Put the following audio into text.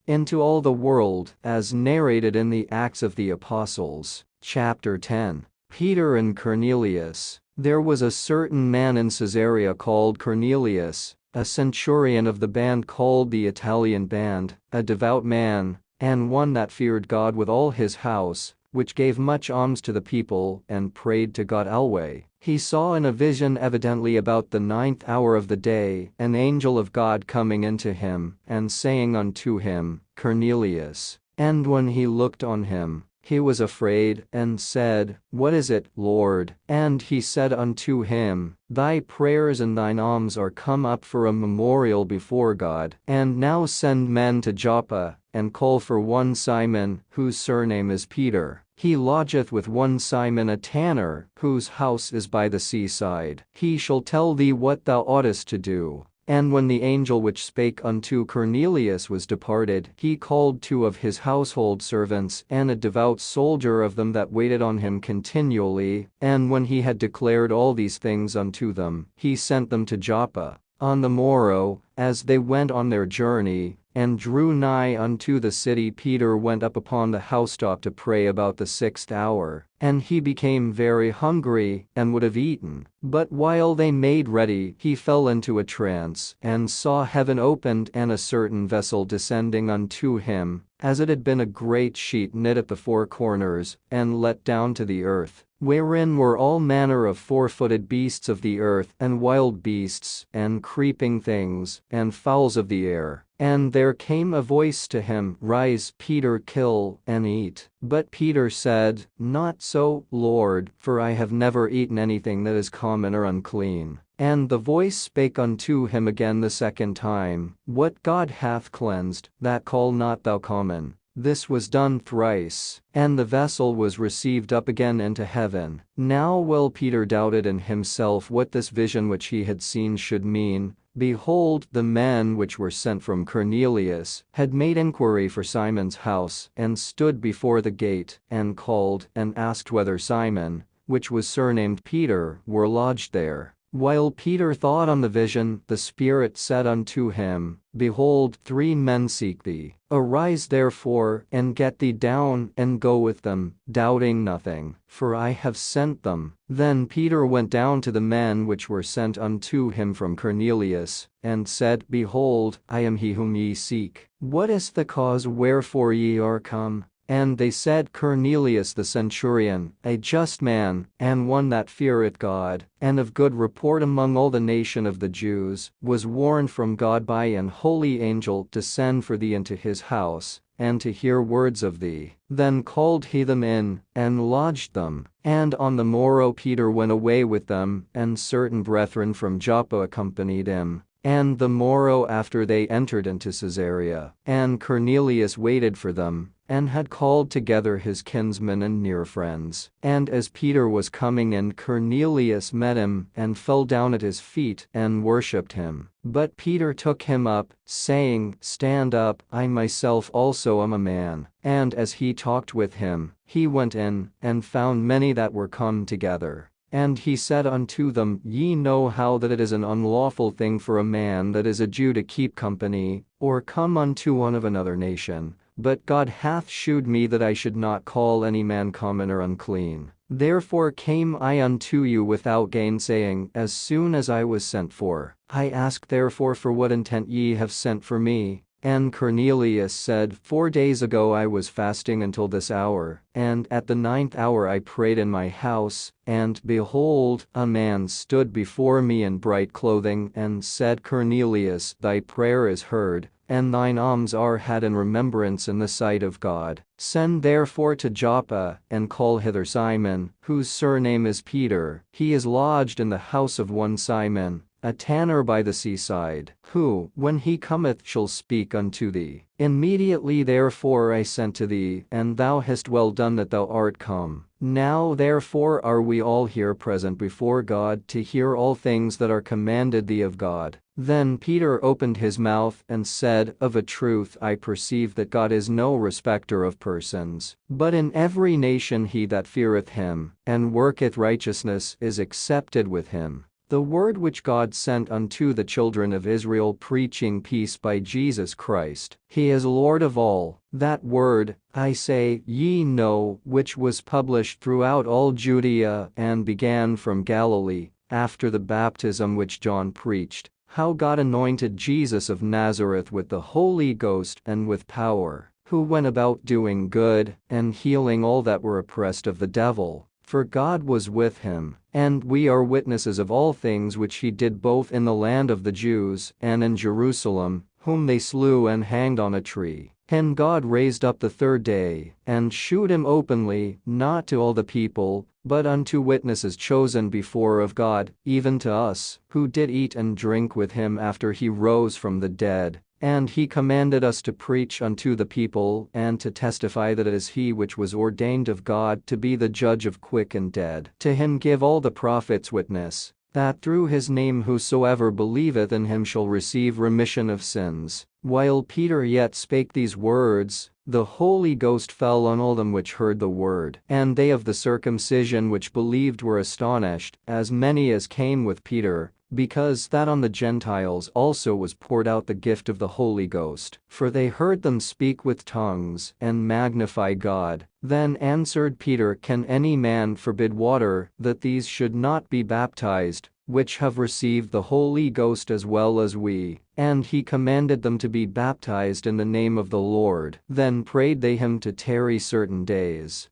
into all the world, as narrated in the Acts of the Apostles, chapter 10. Peter and Cornelius. There was a certain man in Caesarea called Cornelius, a centurion of the band called the Italian band, a devout man, and one that feared God with all his house, which gave much alms to the people and prayed to God always. He saw in a vision evidently about the 9th hour of the day an angel of God coming into him, and saying unto him, Cornelius. And when he looked on him, he was afraid, and said, What is it, Lord? And he said unto him, Thy prayers and thine alms are come up for a memorial before God. And now send men to Joppa, and call for one Simon, whose surname is Peter. He lodgeth with one Simon a tanner, whose house is by the seaside. He shall tell thee what thou oughtest to do. And when the angel which spake unto Cornelius was departed, he called 2 of his household servants and a devout soldier of them that waited on him continually, and when he had declared all these things unto them, he sent them to Joppa. On the morrow, as they went on their journey, and drew nigh unto the city, Peter went up upon the housetop to pray about the 6th hour, and he became very hungry, and would have eaten. But while they made ready, he fell into a trance, and saw heaven opened and a certain vessel descending unto him, as it had been a great sheet knit at the 4 corners, and let down to the earth, wherein were all manner of 4-footed beasts of the earth, and wild beasts, and creeping things, and fowls of the air. And there came a voice to him, Rise, Peter, kill, and eat. But Peter said, Not so, Lord, for I have never eaten anything that is common or unclean. And the voice spake unto him again the 2nd time, What God hath cleansed, that call not thou common. This was done thrice, and the vessel was received up again into heaven. Now while Peter doubted in himself what this vision which he had seen should mean, behold, the men which were sent from Cornelius had made inquiry for Simon's house, and stood before the gate, and called, and asked whether Simon, which was surnamed Peter, were lodged there. While Peter thought on the vision, the Spirit said unto him, Behold, 3 men seek thee. Arise therefore, and get thee down, and go with them, doubting nothing, for I have sent them. Then Peter went down to the men which were sent unto him from Cornelius, and said, Behold, I am he whom ye seek. What is the cause wherefore ye are come? And they said, Cornelius the centurion, a just man, and one that feareth God, and of good report among all the nation of the Jews, was warned from God by an holy angel to send for thee into his house, and to hear words of thee. Then called he them in, and lodged them. And on the morrow Peter went away with them, and certain brethren from Joppa accompanied him. And the morrow after they entered into Caesarea, and Cornelius waited for them, and had called together his kinsmen and near friends. And as Peter was coming in, Cornelius met him, and fell down at his feet, and worshipped him. But Peter took him up, saying, Stand up, I myself also am a man. And as he talked with him, he went in, and found many that were come together. And he said unto them, Ye know how that it is an unlawful thing for a man that is a Jew to keep company, or come unto one of another nation. But God hath shewed me that I should not call any man common or unclean. Therefore came I unto you without gainsaying, as soon as I was sent for. I ask therefore for what intent ye have sent for me. And Cornelius said, 4 days ago I was fasting until this hour, and at the 9th hour I prayed in my house, and behold, a man stood before me in bright clothing, and said, Cornelius, thy prayer is heard, and thine alms are had in remembrance in the sight of God. Send therefore to Joppa, and call hither Simon, whose surname is Peter. He is lodged in the house of one Simon, a tanner by the seaside, who, when he cometh, shall speak unto thee. Immediately therefore I sent to thee, and thou hast well done that thou art come. Now therefore are we all here present before God to hear all things that are commanded thee of God. Then Peter opened his mouth and said, Of a truth I perceive that God is no respecter of persons, but in every nation he that feareth him, and worketh righteousness is accepted with him. the word which God sent unto the children of Israel, preaching peace by Jesus Christ. He is Lord of all. That word, I say, ye know, which was published throughout all Judea and began from Galilee, after the baptism which John preached, how God anointed Jesus of Nazareth with the Holy Ghost and with power, who went about doing good and healing all that were oppressed of the devil, for God was with him. And we are witnesses of all things which he did both in the land of the Jews and in Jerusalem, whom they slew and hanged on a tree. And God raised up the third day, and shewed him openly, not to all the people, but unto witnesses chosen before of God, even to us, who did eat and drink with him after he rose from the dead. And he commanded us to preach unto the people, and to testify that it is he which was ordained of God to be the judge of quick and dead. To him give all the prophets witness, that through his name whosoever believeth in him shall receive remission of sins. While Peter yet spake these words, the Holy Ghost fell on all them which heard the word. And they of the circumcision which believed were astonished, as many as came with Peter, because that on the Gentiles also was poured out the gift of the Holy Ghost. For they heard them speak with tongues and magnify God. Then answered Peter, Can any man forbid water, that these should not be baptized, which have received the Holy Ghost as well as we? And he commanded them to be baptized in the name of the Lord. Then prayed they him to tarry certain days.